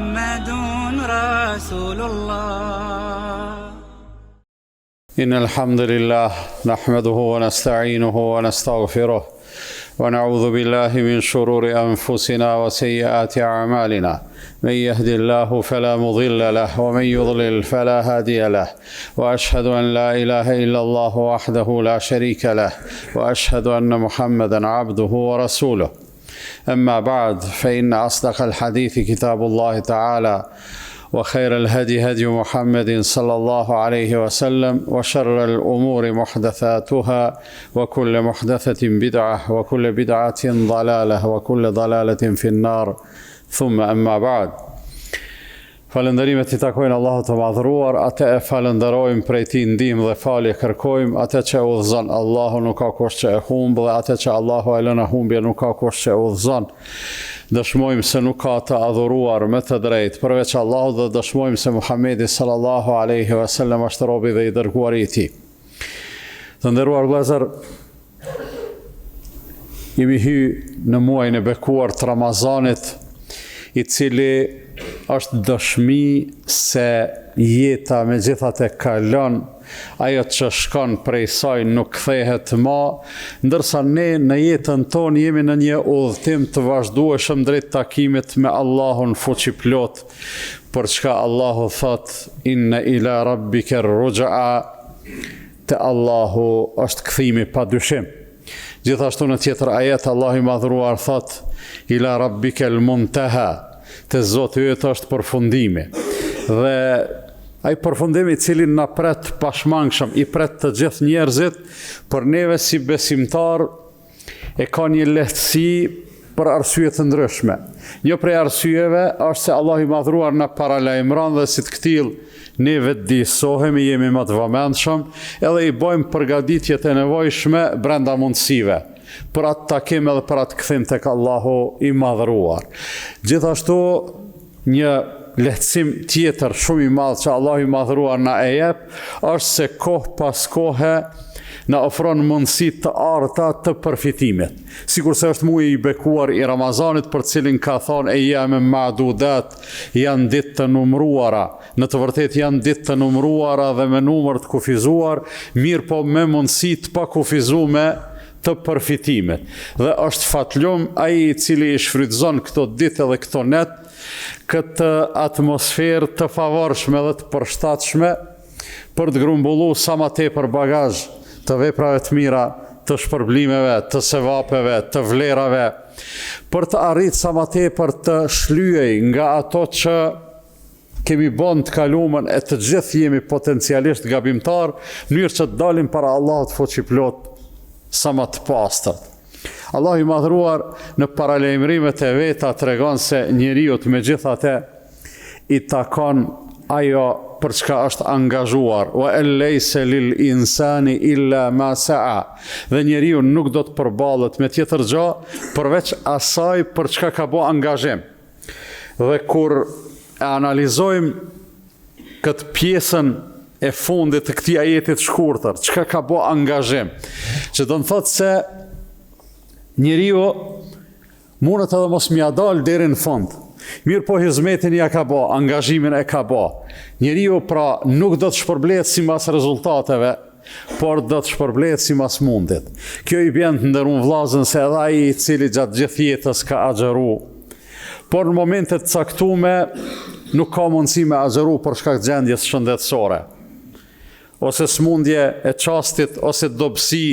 محمد رسول الله. إن الحمد لله نحمده ونستعينه ونستغفره ونعوذ بالله من شرور أنفسنا وسيئات أعمالنا. من يهد الله فلا مضل له ومن يضلل فلا هادي له، وأشهد أن لا إله إلا الله وحده لا شريك له، وأشهد أن محمدا عبده ورسوله. أما بعد، فإن أصدق الحديث كتاب الله تعالى، وخير الهدي هدي محمد صلى الله عليه وسلم، وشر الأمور محدثاتها، وكل محدثة بدعة، وكل بدعة ضلالة، وكل ضلالة في النار. ثم أما بعد. Falënderimet I takojnë Allahut të madhëruar, atë e falënderojmë, prej Tij ndihmë dhe falje kërkojmë, atë që udhëzon Allahu nuk ka kush që e humb, dhe atë që Allahu e lën humbje nuk ka kush që e udhëzon. Dëshmojmë se nuk ka të adhuruar me të drejtë përveç Allahut, dhe dëshmojmë se Muhamedi sallallahu alaihi wasallam është robi dhe I dërguari I Tij. Të nderuar vëllezër, jemi hyrë në muajin e bekuar të Ramazanit, I cili është dëshmi se jeta me gjithat e kalon, ajo që shkon prej saj nuk kthehet më, ndërsa ne në jetën tonë jemi në një udhëtim të vazhdueshëm drejt takimit me Allahun fuqiplot, për çka Allahu thot inna ila rabbika ruj'a, te Allahu është kthimi pa dyshim. Gjithashtu në tjetër ajet Allahu I madhruar thot ila rabbika al-muntaha, te Zoti yt është përfundimi. Dhe ai përfundimi I cili na pret pashmangshëm, I pret të gjithë njerëzit, për neve si besimtar e ka një lehtësi për arsye të ndryshme. Një prej arsyeve është se Allahu I madhruar na paralajmëron dhe si të këtill ne vetë disohemi, jemi më të vëmendshëm, edhe I bëjmë përgatitjet e nevojshme brenda mundësive për atë takim edhe për atë kthim tek Allahu I madhruar. Gjithashtu një lehtësim tjetër shumë I madh që Allahu I madhruar na e jep është se kohë pas kohe na ofron mundësi të arta të përfitimit. Sikurse është muaji I bekuar I Ramazanit, për cilin ka thonë ejame ma'dudat, janë ditë të numruara. Në të vërtetë janë ditë të numruara dhe me numër të kufizuar, mirë po me mundësi të pakufizuar të përfitimit. Dhe është fatlum ai I cili I shfrytëzon këto ditë dhe këto net, këtë atmosferë të favorshme dhe të përshtatshme për të grumbulluar sa më tepër bagazh të veprave të mira, të shpërblimeve, të sevapeve, të vlerave, për të arritur sa më tepër të shlyej nga ato që kemi bën të kaluamën, e të gjithë jemi potencialisht gabimtar, në mënyrë që të dalim para Allahut fuqiplot sa më të pastër. Allahu I madhruar në paralajmërimet e veta tregon se njeriu megjithatë I takon ajo për çka është angazhuar, wa laysa lil insani illa ma sa'a, dhe njeriu nuk do të përballet me tjetër gjë përveç asaj për çka ka bë angazhim. Dhe kur e analizojmë këtë pjesën e fundit të këtij ajeti të shkurtër, çka ka bë angazhim, që do të thotë se njeriu mundet edhe mos m'ia dal deri në fund. Mirë po hizmetin ja ka bë, angazhimin e ka bë. Njeriu pra nuk do të shpërblet sipas rezultateve, por do të shpërblet sipas mundit. Kjo I bën të nderuar vllazën se edhe ai I cili gjatë gjithë jetës ka agjëru, por në momente të caktuara nuk ka mundësi me agjëru për shkak të gjendjes shëndetësore, ose smundje e çastit, ose dobësi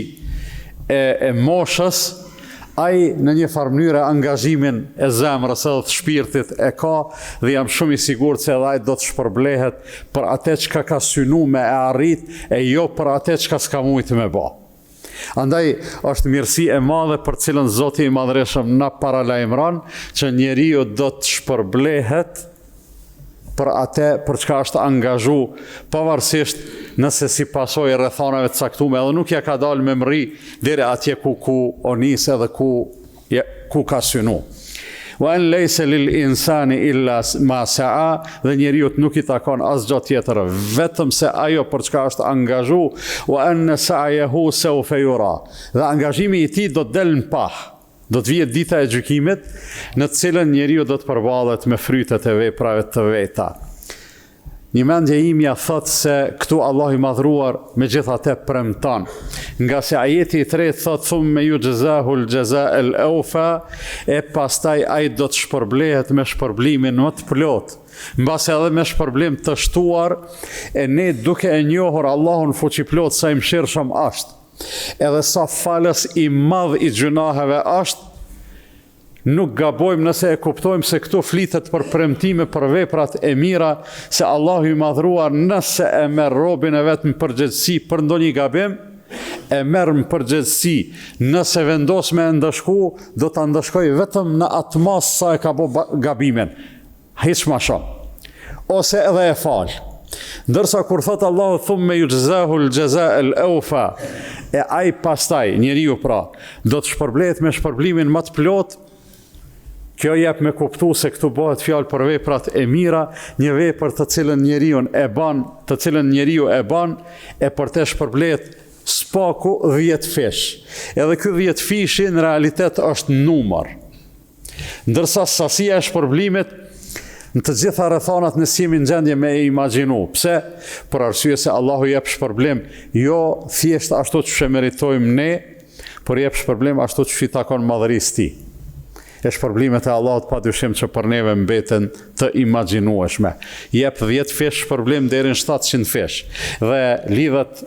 e moshës. Ai në një farë mënyrë angazhimin e zemrës edhe të shpirtit e ka, dhe jam shumë I sigurt se edhe ai do të shpërblehet për atë që ka synu me e arrit, e jo për atë që s'ka mujtë me bë. Andaj është mirësi e madhe për cilën Zoti I madhreshëm na paralajmëron që njeriu do të shpërblehet për atë për çka është angazhu, pavarësisht nëse si pasojë rrethonave të caktuara edhe nuk ja ka dalë me mri deri atje ku o nis edhe ku ka synu. Wa an laysa lil insani illa ma sa'a, dhe njeriu nuk I takon asgjë tjetër vetëm se ajo për çka është angazhu, wa an sa'yahu sawfa yura, dhe angazhimi I tij do të del në pah. Do të vihet dita e gjykimit, në të cilën njeriu do të përballet me frytet e veprave të veta. Një mendje imja thot se këtu Allah i madhruar me gjithate premton, nga se ajeti i tretë thot thumme yujzahul jazaa'al awfa, e pastaj ai do të shpërblehet me shpërblimin më të plot, mbas edhe me shpërblim të shtuar, e ne duke e njohur Allahun fuqiplot sa i mëshirshëm është, edhe sa falës i madh i gjunaheve është, nuk gabojmë nëse e kuptojmë se këtu flitet për premtime për veprat e mira, se Allahu i madhruar nëse e merr robën e vet në përgjegjësi për ndonjë gabim, e merr në përgjegjësi, nëse vendos me ndëshku, do ta ndëshkoj vetëm në atë mas sa e ka bë gabimin, hiç më shumë, ose edhe e fal. Ndërsa kur thot Allahu thumme yujzahul jazaa'al awfa, e ai pastaj njeriu pra do të shpërblehet me shpërblimin më të plot. Kjo jep me kuptu se këtu bëhet fjalë për veprat e mira, një vepër të cilën njeriu e ban, e për të shpërblet spaku 10 fish. Edhe ky 10 fishi në realitet është numër. Ndërsa sasia e shpërblimit në të gjitha rrethonat ne jemi në gjendje me e imagjinu. Pse? Për arsye se Allahu jep shpërblim jo thjesht ashtu që meritojmë ne, por jep shpërblim ashtu që i takon madhërisë tij. E shpërblimet e Allahut padyshim që për neve mbeten të imagjinueshme. Jep 10 fish shpërblim deri në 700 fish. Dhe lidhet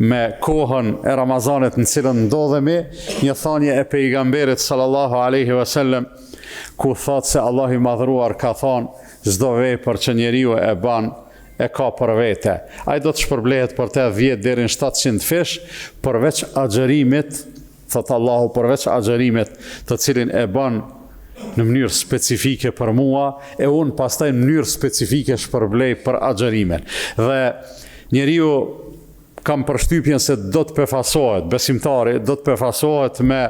me kohën e Ramazanit në cilën ndodhemi, një thënie e pejgamberit sallallahu alaihi wasallam, ku thot se Allah i madhruar ka thonë çdo vepër që njeriu e ban e ka për vete. Ai do të shpërblehet për të 10 deri në 700 fish, përveç agjërimit. Thot Allahu përveç agjërimit të cilin e ban në mënyrë specifike për mua, e unë pastaj në mënyrë specifike shpërblej për agjërimin. Dhe njeriu kam përshtypjen se do të befasohet, besimtari do të befasohet me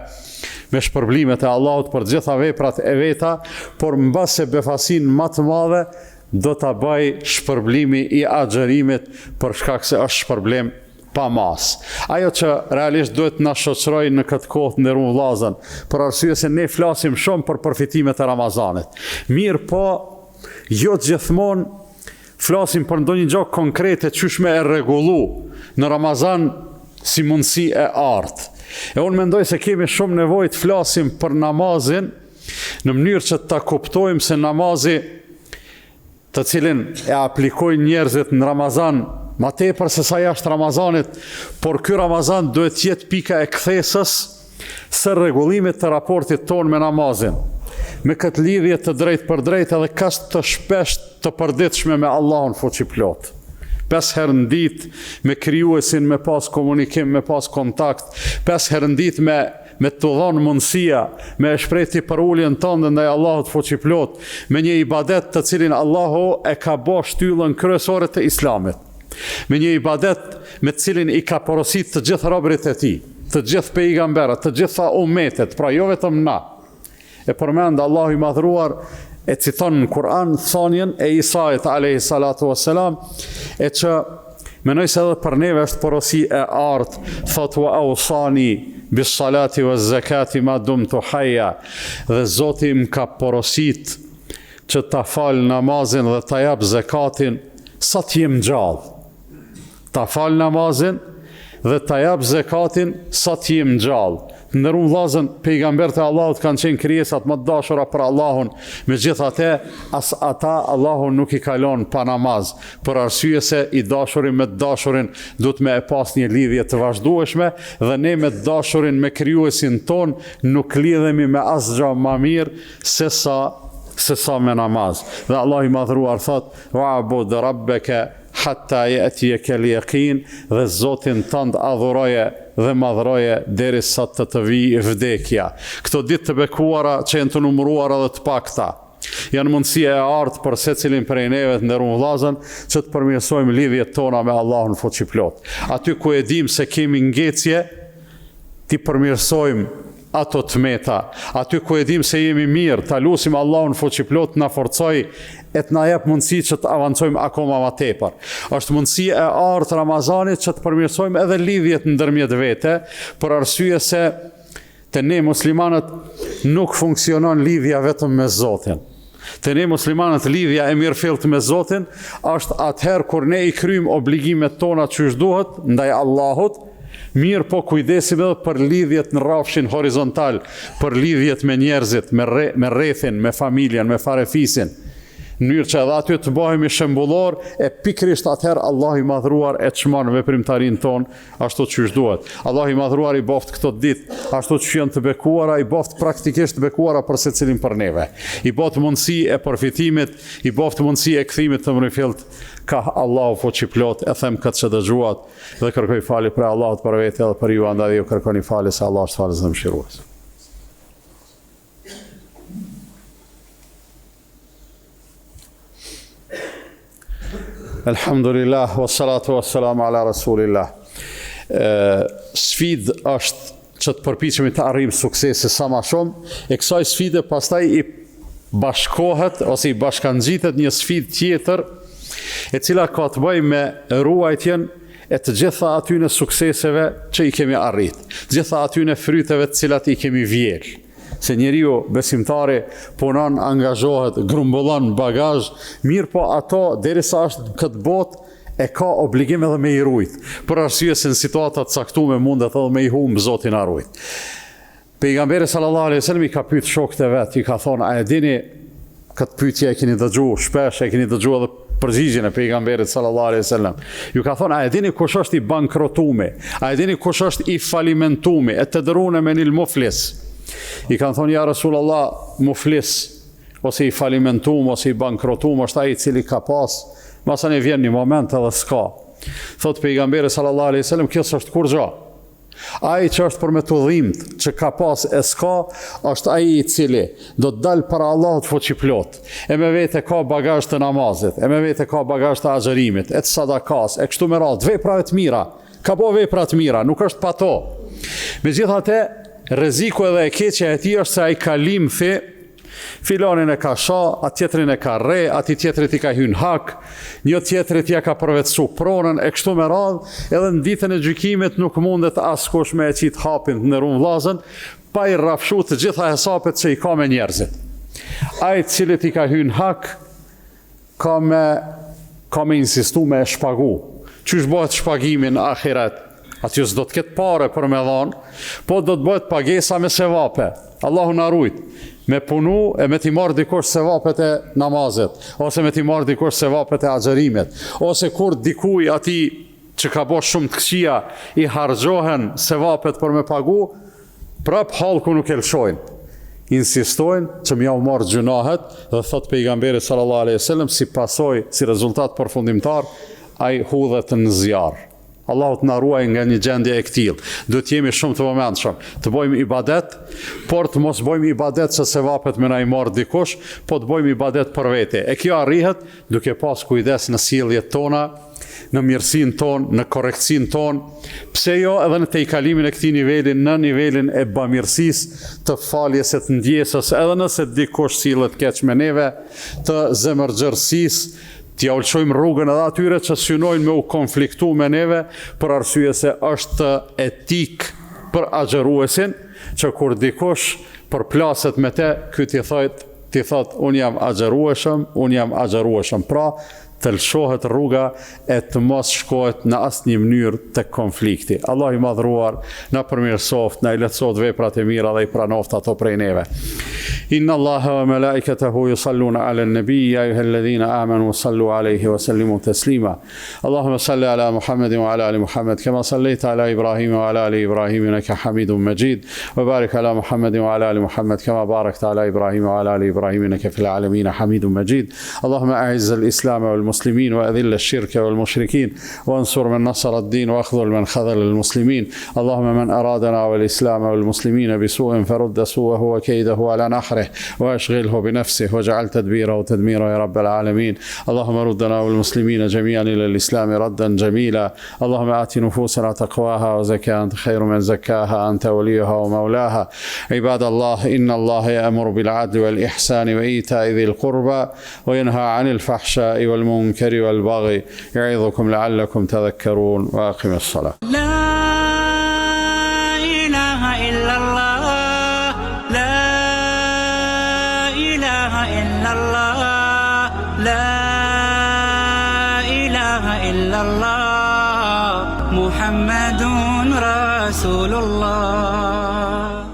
shpërblimet e Allahut për gjitha veprat e veta, por mbase befasin më të madhe do ta bëj shpërblimi i agjërimit për shkak se është shpërblim pa mas. Ajo që realisht duhet na shoqëroj në këtë kohë nderuar vëllezër, për arsye se ne flasim shumë për përfitimet e Ramazanit. Mirë po, jo gjithmonë flasim për ndonjë gjë konkrete çysh me e rregullu në Ramazan si mundësi e artë. E unë mendoj se kemi shumë nevojë të flasim për namazin në mënyrë që ta kuptojmë se namazi të cilin e aplikojnë njerëzit në Ramazan ma tepër se sa jashtë Ramazanit, por ky Ramazan duhet jetë pika e kthesës së rregullimit të raportit ton me namazin, me këtë lidhje të drejtë për drejtë edhe kaq të shpesht të përditshme me Allahun fuqiplot. 5 herë në ditë me krijuesin, me pas komunikim, me pas kontakt, 5 herë në ditë me të dhonë mundësia, me e shprehti për uljen tënde ndaj Allahut fuqiplot, me një ibadet të cilin Allahu e ka bë shtyllën kryesore të Islamit. Me një ibadet me të cilin i ka porosit të gjithë robërit e tij, të gjithë pejgamberët, të gjitha ummetet, pra jo vetëm na. E përmend Allahu i madhruar e citon në Kur'an thonjen e Isait alayhi salatu wassalam, e që menoj se edhe për neve është porosi e artë, thot wa ausani bis salati was zakati ma dumtu hayya, dhe Zoti më ka porosit që ta fal namazin dhe ta jap zakatin sa të jem gjallë. Ta fal namazin dhe ta jap zakatin sa të jem gjallë. Ndërun vllazën, pejgamberët e Allahut kanë qenë krijesat më të dashura për Allahun, megjithatë as ata Allahun nuk i kalon pa namaz, për arsye se i dashuri me të dashurin duhet me e pas një lidhje të vazhdueshme, dhe ne me të dashurin me krijuesin ton nuk lidhemi me asgjë më mirë se sa me namaz. Dhe Allah i madhruar thot: "Wa'bud rabbaka hatta ya'tiyaka al-yaqin", dhe Zotin tënd adhuroje dhe madhroje derisa të vijë vdekja. Këto ditë të bekuara që janë të numëruara dhe të pakta, janë mundësia e artë për secilin prej neve të nderuar vllazën që të përmirësojmë lidhjet tona me Allahun fuqiplot. Aty ku e dim se kemi ngecje, ti përmirësojmë ato të meta. Aty ku e dim se jemi mirë, ta lutim Allahun fuqiplot na forcoj e të na jep mundësi që të avancojmë akoma më tepër. Është mundësi e artë Ramazanit që të përmirësojmë edhe lidhjet ndërmjet vete, për arsye se Të ne muslimanët nuk funksionon lidhja vetëm me Zotin. Të ne muslimanët lidhja e mirëfillt me Zotin është atëherë kur ne i kryjm obligimet tona që duhet ndaj Allahut, mirë po kujdesim edhe për lidhjet në rrafshin horizontal, për lidhjet me njerëzit, me rrethin, me familjen, me farefisin. Në mënyrë që edhe aty të bëhemi shembullor e pikërisht atëherë Allahu i madhruar e çmon veprimtarinë tonë ashtu siç duhet. Allahu i madhruar i boft këto ditë ashtu siç janë të bekuara, i boft praktikisht të bekuara për secilin për neve. I boft mundësi e përfitimit, i boft mundësi e kthimit të mirëfillt. Ka Allahu fuqi plot, e them këtë që dëgjuat dhe kërkoj falje për Allahut për vete edhe për ju, andaj ju kërkoni falje se Allah është falës dhe mëshirues. Alhamdulillah, wassalatu wassalamu ala rasulillah. Sfid është që të përpiqemi të arrijmë suksese sa më shumë, e kësaj sfide pastaj i bashkohet ose i bashkangjitet një sfidë tjetër, e cila ka të bëjë me ruajtjen e të gjitha atyne sukseseve që i kemi arrit, të gjitha atyne fryteve të cilat i kemi vjel. Se njeriu besimtari punon, angazhohet, grumbullon bagazh, mirë po ato derisa është këtë botë e ka obligim edhe me i rujt, për arsye se në situatat caktuar mundet edhe me i humb Zotin a rujt. Pejgamberi sallallahu alaihi wasallam i ka pyet shokët e vet, i ka thonë, a e dini, këtë pyetje e keni dëgjuar shpesh, e keni dëgjuar edhe përgjigjen e pejgamberit sallallahu alaihi wasallam. Ju ka thonë, a e dini kush është i bankrotuar? A e dini kush është i falimentuar, e të dërune me një muflis? I kanë thonë, ja Rasulullah, muflis, ose i falimentum, ose i bankrotum, është ai i cili ka pas, masa ne vjen një moment edhe s'ka. Thot pejgamberi sallallahu alaihi wasallam, kjo s'është kur gjo. Ai që është për me të dhimt, që ka pas e s'ka, është ai i cili do të dalë para Allahut fuqi plot. E me vete ka bagazh të namazit, e me vete ka bagazh të agjerimit, e të sadakas, e kështu me radhë, veprave të mira. Ka po vepra të mira, nuk është pa to. Megjithatë, rreziku edhe e keqja e tij është se ai ka limthi, filanin e ka sha, atë tjetrin e ka rre, ati tjetrit i ka hyn hak, një tjetrit ja ka përvetësu pronën, e kështu me radhë, edhe në ditën e gjykimit nuk mundet askush me e qit hapin të ndërun vllazën, pa i rrafshu të gjitha hesapet që i ka me njerëzit. Ai cilit i ka hyn hak, ka me insistu me e shpagu. Qysh bëhet shpagimi në ahiret? Aty s'do të ketë pare për me dhanë, po do të bëhet pagesa me sevape. Allahu na rujt, me punu e me t'i marrë dikush sevapet e namazet, ose me t'i marrë dikush sevapet e agjerimit, ose kur dikuj ati që ka bo shumë të këqia i hargjohen sevapet për me pagu, prap halku nuk e lëshojnë. Insistojnë që m'ja u marrë gjunahet, dhe thot pejgamberi sallallahu alaihi wasallam, si pasoj, si rezultat përfundimtar, ai hudhet në zjarë. Allahu të na ruaj nga një gjendje e këtill. Do të jemi shumë të vëmendshëm, të bëjmë ibadet, por të mos bëjmë ibadet se sevapet me na i marr dikush, po të bëjmë ibadet për vete. E kjo arrihet duke pas kujdes në sjelljet tona, në mirësinë tonë, në korrektësinë tonë, pse jo edhe në tejkalimin e këtij niveli në nivelin e bamirësisë, të faljes së të ndjesës, edhe nëse dikush sillet keq me neve, të zemërgjërësisë, t'ja ulçojmë rrugën edhe atyre që synojnë me u konfliktu me neve, për arsye se është etik për agjeruesin, që kur dikush përplaset me te, ky ti thot, unë jam agjerueshëm, pra të lëshohet rruga e të mos shkohet në asnjë mënyrë të konflikti. Allah i madhruar na përmirësoft, na i lehtësoft veprat e mira dhe i pranoft ato prej neve. Inna Allaha wa malaikatahu yusalluna ala an-nabi ya ayyuhalladhina amanu sallu alayhi wa sallimu taslima. Allahumma salli ala Muhammadin wa ala ali Muhammad kama sallaita ala Ibrahim wa ala ali Ibrahim innaka Hamidum Majid. Wa barik ala Muhammadin wa ala ali Muhammad kama barakta ala Ibrahim wa ala ali Ibrahim innaka fil alamin Hamidum Majid. Allahumma a'izz al-islam wal المسلمين وأذل الشرك والمشركين وانصر من نصر الدين واخذل من خذل المسلمين اللهم من أرادنا والإسلام والمسلمين بسوء فرد سوءه وكيده على نحره وأشغله بنفسه واجعل تدبيره تدميره يا رب العالمين اللهم ردنا والمسلمين جميعا إلى الإسلام ردا جميلا اللهم آت نفوسنا تقواها وزكاها أنت خير من زكاها أنت وليها ومولاها عباد الله إن الله يأمر بالعدل والإحسان وإيتاء ذي القربى وينهى عن الفحشاء والمنكر والبغي يعظكم لعلكم تذكرون وأقم الصلاة. لا إله إلا الله ilaha illallah, la ilaha illallah, Muhammadun Rasulullah.